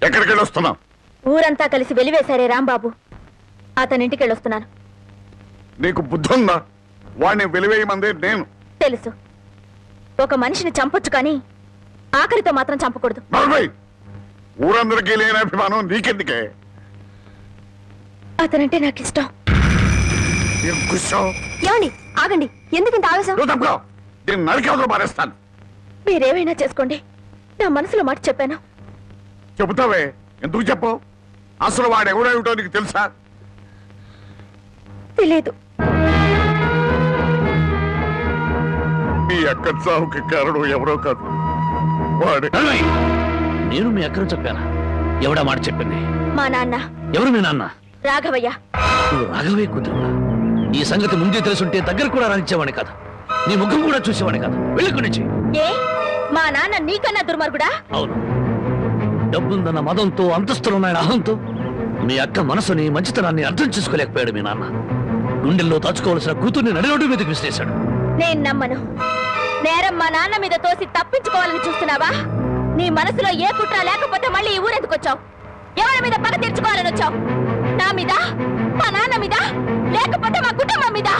ఎక్కడికి వెళ్ళొస్తున్నావు? ఊరంతా కలిసి వెలివేశారే రాంబాబు, అతనింటికి వెళ్ళొస్తున్నాను. నీకు బుద్ధుందా? వాడిని వెలివేయమందే నేను. తెలుసు, ఒక మనిషిని చంపొచ్చు కానీ ఆఖరితో మాత్రం చంపకూడదు. ఊరందరికీ లేని అభిమానం నీకెందుకే? అతనంటే నాకు ఇష్టం. ఏమండి ఆగండి, ఎందుకు ఇంత ఆవేశం? నరికేవతో మారేస్తాను. మీరేమైనా చేసుకోండి, నా మనసులో మాట చెప్పాను. చెబుతావే, ఎందుకు చెప్పు? అసలు వాడు ఎవడేమిటో నీకు తెలుసా? తెలియదు. మీ అక్క చావుకి కారణం ఎవరో కాదు, వాడే. నేను మీ అక్కను చెప్పానా? ఎవడా మాట చెప్పింది? మా నాన్న. ఎవరు మీ నాన్న? రాఘవయ్య. నువ్వు రాఘవయ్య కూతురువా? ఈ సంగతి ముందే తెలుసుంటే దగ్గర కూడా రానిచ్చేవాడిని కాదు, నీ ముఖం కూడా చూసేవాడిని కాదు. వెళ్ళకు నుంచి. ఏ మా నాన్న నీకన్నా దుర్మార్గుడా? అవును, డబ్బుందన్న మదంతో, అంతస్తులున్నాయన అహంతో మీ అక్క మనసుని, మంచితనాన్ని అర్థం చేసుకోలేకపోయాడు మీ నాన్న. గుండెల్లో దాచుకోవాల్సిన కూతుర్ని నడిరోడ్డు మీదకి విసిరేశాడు. నేను నమ్మను. నేరం మా నాన్న మీద తోసి తప్పించుకోవాలని చూస్తున్నావా? నీ మనసులో ఏ కుట్ర లేకపోతే మళ్ళీ ఈ ఊరెందుకు వచ్చావు? ఎవరి మీద పగ తీర్చుకోవాలని వచ్చావు? నా మీద, మా నాన్న మీద, లేకపోతే మా కుటుంబం మీద?